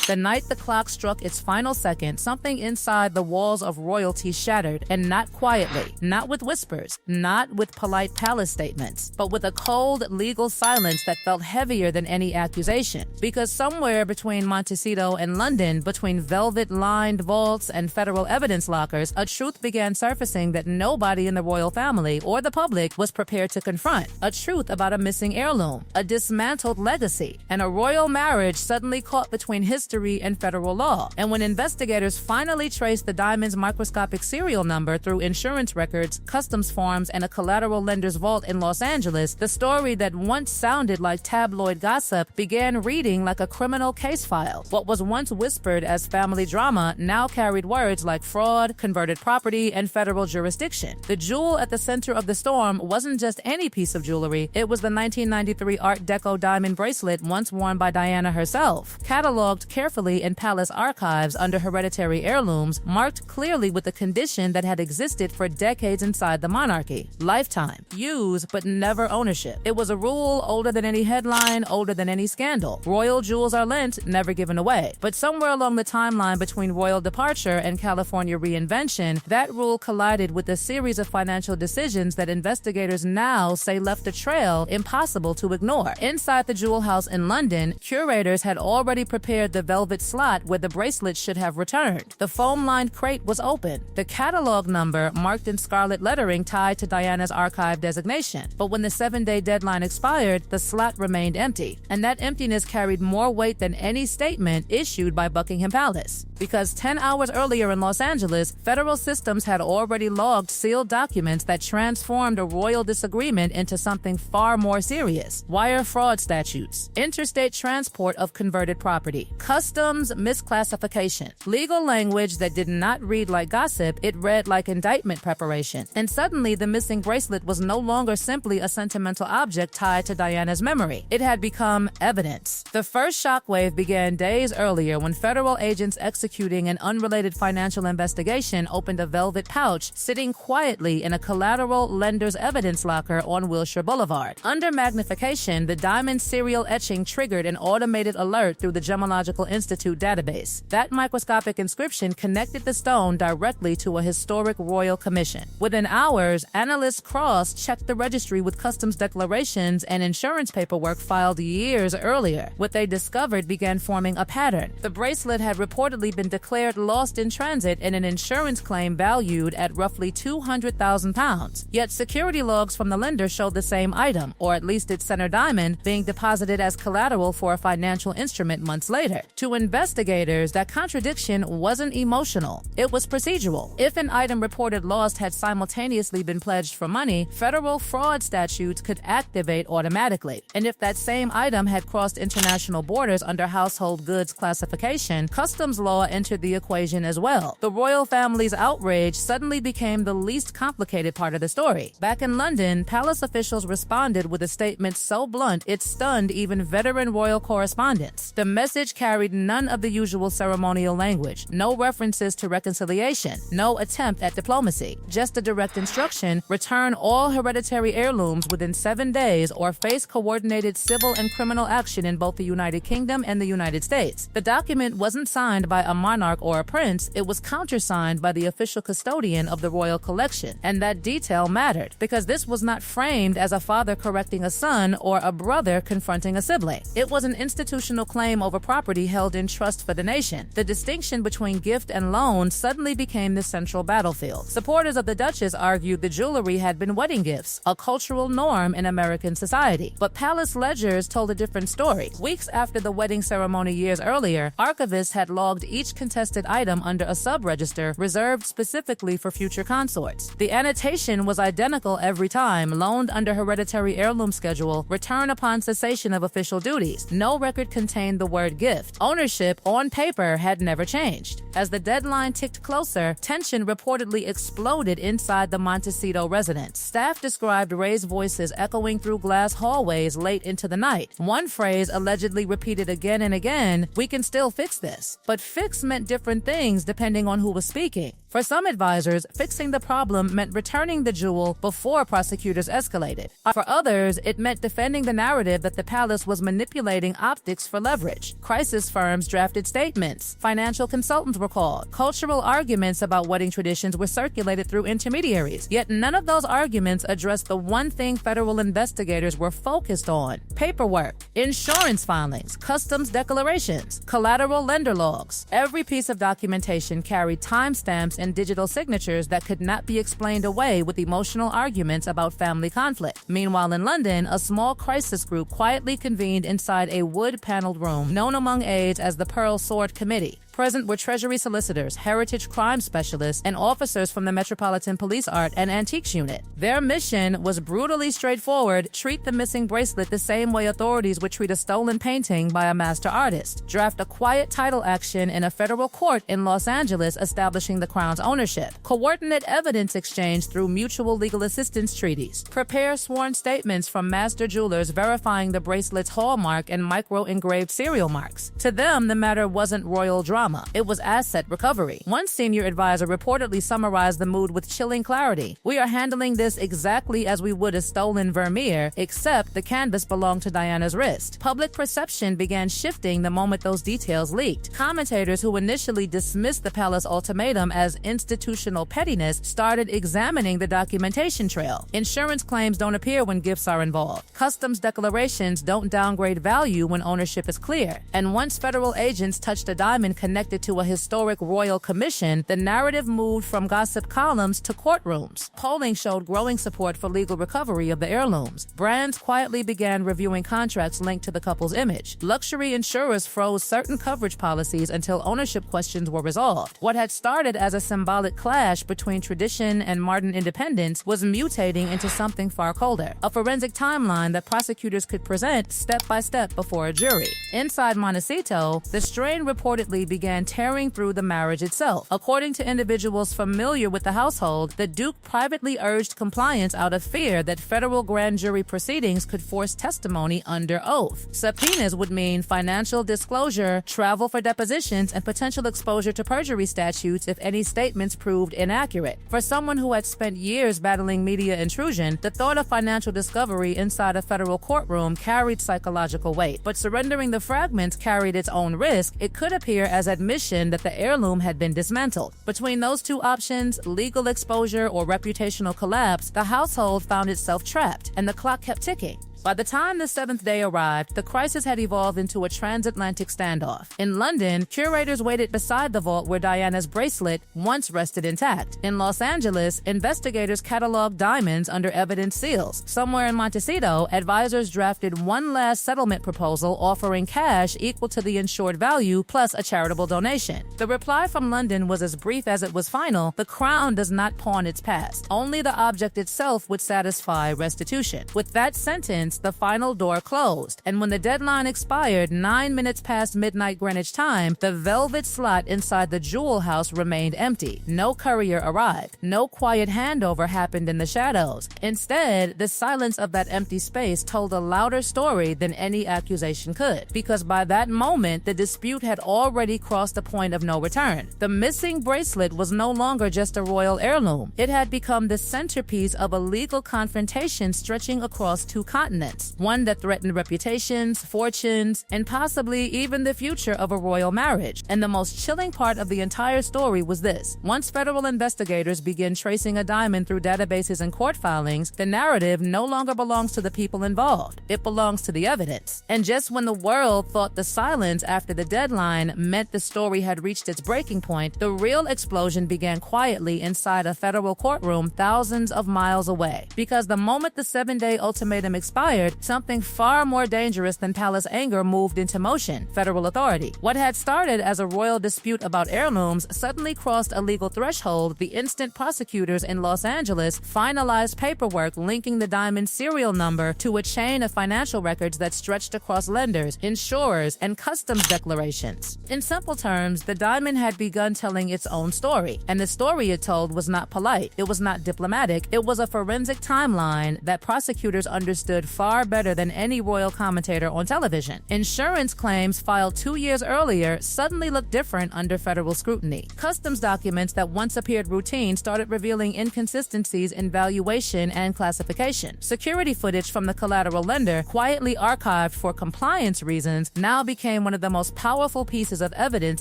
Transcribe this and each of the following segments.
The night the clock struck its final second, something inside the walls of royalty shattered, and not quietly, not with whispers, not with polite palace statements, but with a cold legal silence that felt heavier than any accusation. Because somewhere between Montecito and London, between velvet-lined vaults and federal evidence lockers, a truth began surfacing that nobody in the royal family or the public was prepared to confront. A truth about a missing heirloom, a dismantled legacy, and a royal marriage suddenly caught between history and federal law. And when investigators finally traced the diamond's microscopic serial number through insurance records, customs forms, and a collateral lender's vault in Los Angeles, the story that once sounded like tabloid gossip began reading like a criminal case file. What was once whispered as family drama now carried words like fraud, converted property, and federal jurisdiction. The jewel at the center of the storm wasn't just any piece of jewelry, it was the 1993 Art Deco diamond bracelet once worn by Diana herself, cataloged carefully in palace archives under hereditary heirlooms, marked clearly with the condition that had existed for decades inside the monarchy: lifetime, use but never ownership. It was a rule older than any headline, older than any scandal. Royal jewels are lent, never given away. But somewhere along the timeline between royal departure and California reinvention, that rule collided with a series of financial decisions that investigators now say left a trail impossible to ignore. Inside the jewel house in London, curators had already prepared the velvet slot where the bracelet should have returned. The foam-lined crate was open, the catalog number marked in scarlet lettering tied to Diana's archive designation. But when the 7-day deadline expired, the slot remained empty, and that emptiness carried more weight than any statement issued by Buckingham Palace. Because 10 hours earlier in Los Angeles, federal systems had already logged sealed documents that transformed a royal disagreement into something far more serious: wire fraud statutes, interstate transport of converted property, customs misclassification, legal language that did not read like gossip, it read like indictment preparation. And suddenly, the missing bracelet was no longer simply a sentimental object tied to Diana's memory. It had become evidence. The first shockwave began days earlier when federal agents executing an unrelated financial investigation opened a velvet pouch sitting quietly in a collateral lender's evidence locker on Wilshire Boulevard. Under magnification, the diamond serial etching triggered an automated alert through the Gemological Institute database. That microscopic inscription connected the stone directly to a historic royal commission. Within hours, analysts cross-checked the registry with customs declarations and insurance paperwork filed years earlier. What they discovered began forming a pattern. The bracelet had reportedly been declared lost in transit in an insurance claim valued at roughly £200,000. Yet security logs from the lender showed the same item, or at least its center diamond, being deposited as collateral for a financial instrument months later. To investigators, that contradiction wasn't emotional. It was procedural. If an item reported lost had simultaneously been pledged for money, federal fraud statutes could activate automatically. And if that same item had crossed international borders under household goods classification, customs law entered the equation as well. The royal family's outrage suddenly became the least complicated part of the story. Back in London, palace officials responded with a statement so blunt it stunned even veteran royal correspondents. The message carried none of the usual ceremonial language, no references to reconciliation, no attempt at diplomacy, just a direct instruction: return all hereditary heirlooms within 7 days or face coordinated civil and criminal action in both the United Kingdom and the United States. The document wasn't signed by a monarch or a prince, it was countersigned by the official custodian of the royal collection. And that detail mattered, because this was not framed as a father correcting a son or a brother confronting a sibling. It was an institutional claim over property held in trust for the nation. The distinction between gift and loan suddenly became the central battlefield. Supporters of the Duchess argued the jewelry had been wedding gifts, a cultural norm in American society. But palace ledgers told a different story. Weeks after the wedding ceremony years earlier, archivists had logged each contested item under a sub-register reserved specifically for future consorts. The annotation was identical every time: loaned under hereditary heirloom schedule, return upon cessation of official duties. No record contained the word gift. Ownership on paper had never changed. As the deadline ticked closer, tension reportedly exploded inside the Montecito residence. Staff described raised voices echoing through glass hallways late into the night. One phrase allegedly repeated again and again: "We can still fix this." But fix meant different things depending on who was speaking. For some advisors, fixing the problem meant returning the jewel before prosecutors escalated. For others, it meant defending the narrative that the palace was manipulating optics for leverage. Crisis firms drafted statements. Financial consultants were called. Cultural arguments about wedding traditions were circulated through intermediaries. Yet none of those arguments addressed the one thing federal investigators were focused on: paperwork, insurance filings, customs declarations, collateral lender logs. Every piece of documentation carried timestamps and digital signatures that could not be explained away with emotional arguments about family conflict. Meanwhile, in London, a small crisis group quietly convened inside a wood-paneled room known among aides as the Pearl Sword Committee. Present were Treasury solicitors, heritage crime specialists, and officers from the Metropolitan Police Art and Antiques Unit. Their mission was brutally straightforward: treat the missing bracelet the same way authorities would treat a stolen painting by a master artist. Draft a quiet title action in a federal court in Los Angeles establishing the crown's ownership. Coordinate evidence exchange through mutual legal assistance treaties. Prepare sworn statements from master jewelers verifying the bracelet's hallmark and micro-engraved serial marks. To them, the matter wasn't royal drama. It was asset recovery. One senior advisor reportedly summarized the mood with chilling clarity: "We are handling this exactly as we would a stolen Vermeer, except the canvas belonged to Diana's wrist." Public perception began shifting the moment those details leaked. Commentators who initially dismissed the palace ultimatum as institutional pettiness started examining the documentation trail. Insurance claims don't appear when gifts are involved. Customs declarations don't downgrade value when ownership is clear. And once federal agents touched a diamond connected to a historic royal commission, the narrative moved from gossip columns to courtrooms. Polling showed growing support for legal recovery of the heirlooms. Brands quietly began reviewing contracts linked to the couple's image. Luxury insurers froze certain coverage policies until ownership questions were resolved. What had started as a symbolic clash between tradition and modern independence was mutating into something far colder: a forensic timeline that prosecutors could present step by step before a jury. Inside Montecito, the strain reportedly began tearing through the marriage itself. According to individuals familiar with the household, the Duke privately urged compliance out of fear that federal grand jury proceedings could force testimony under oath. Subpoenas would mean financial disclosure, travel for depositions, and potential exposure to perjury statutes if any statements proved inaccurate. For someone who had spent years battling media intrusion, the thought of financial discovery inside a federal courtroom carried psychological weight. But surrendering the fragments carried its own risk. It could appear as admission that the heirloom had been dismantled. Between those two options, legal exposure or reputational collapse, the household found itself trapped, and the clock kept ticking. By the time the seventh day arrived, the crisis had evolved into a transatlantic standoff. In London, curators waited beside the vault where Diana's bracelet once rested intact. In Los Angeles, investigators cataloged diamonds under evidence seals. Somewhere in Montecito, advisors drafted one last settlement proposal offering cash equal to the insured value plus a charitable donation. The reply from London was as brief as it was final: the crown does not pawn its past. Only the object itself would satisfy restitution. With that sentence, the final door closed, and when the deadline expired 9 minutes past midnight Greenwich time, the velvet slot inside the jewel house remained empty. No courier arrived. No quiet handover happened in the shadows. Instead, the silence of that empty space told a louder story than any accusation could, because by that moment, the dispute had already crossed the point of no return. The missing bracelet was no longer just a royal heirloom. It had become the centerpiece of a legal confrontation stretching across two continents. One that threatened reputations, fortunes, and possibly even the future of a royal marriage. And the most chilling part of the entire story was this: once federal investigators began tracing a diamond through databases and court filings, the narrative no longer belongs to the people involved. It belongs to the evidence. And just when the world thought the silence after the deadline meant the story had reached its breaking point, the real explosion began quietly inside a federal courtroom thousands of miles away. Because the moment the 7-day ultimatum expired, something far more dangerous than palace anger moved into motion: federal authority. What had started as a royal dispute about heirlooms suddenly crossed a legal threshold the instant prosecutors in Los Angeles finalized paperwork linking the diamond serial number to a chain of financial records that stretched across lenders, insurers, and customs declarations. In simple terms, the diamond had begun telling its own story, and the story it told was not polite, it was not diplomatic, it was a forensic timeline that prosecutors understood far better than any royal commentator on television. Insurance claims filed 2 years earlier suddenly looked different under federal scrutiny. Customs documents that once appeared routine started revealing inconsistencies in valuation and classification. Security footage from the collateral lender, quietly archived for compliance reasons, now became one of the most powerful pieces of evidence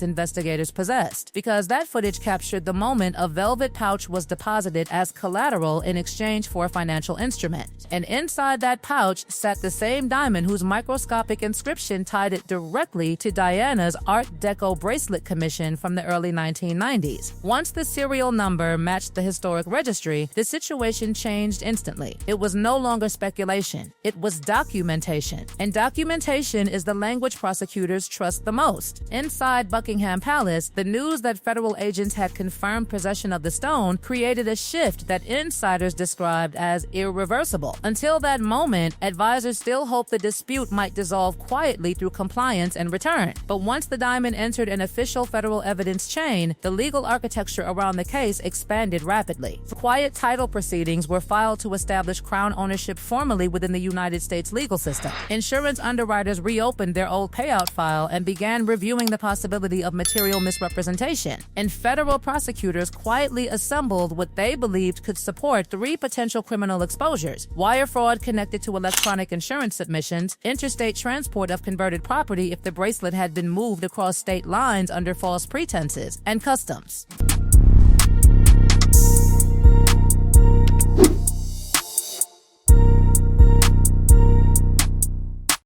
investigators possessed, because that footage captured the moment a velvet pouch was deposited as collateral in exchange for a financial instrument. And inside that pouch sat the same diamond whose microscopic inscription tied it directly to Diana's Art Deco bracelet commission from the early 1990s. Once the serial number matched the historic registry, the situation changed instantly. It was no longer speculation. It was documentation. And documentation is the language prosecutors trust the most. Inside Buckingham Palace, the news that federal agents had confirmed possession of the stone created a shift that insiders described as irreversible. Until that moment, advisors still hoped the dispute might dissolve quietly through compliance and return. But once the diamond entered an official federal evidence chain, the legal architecture around the case expanded rapidly. Quiet title proceedings were filed to establish crown ownership formally within the United States legal system. Insurance underwriters reopened their old payout file and began reviewing the possibility of material misrepresentation. And federal prosecutors quietly assembled what they believed could support 3 potential criminal exposures: wire fraud connected to electronic insurance submissions, interstate transport of converted property if the bracelet had been moved across state lines under false pretenses, and customs.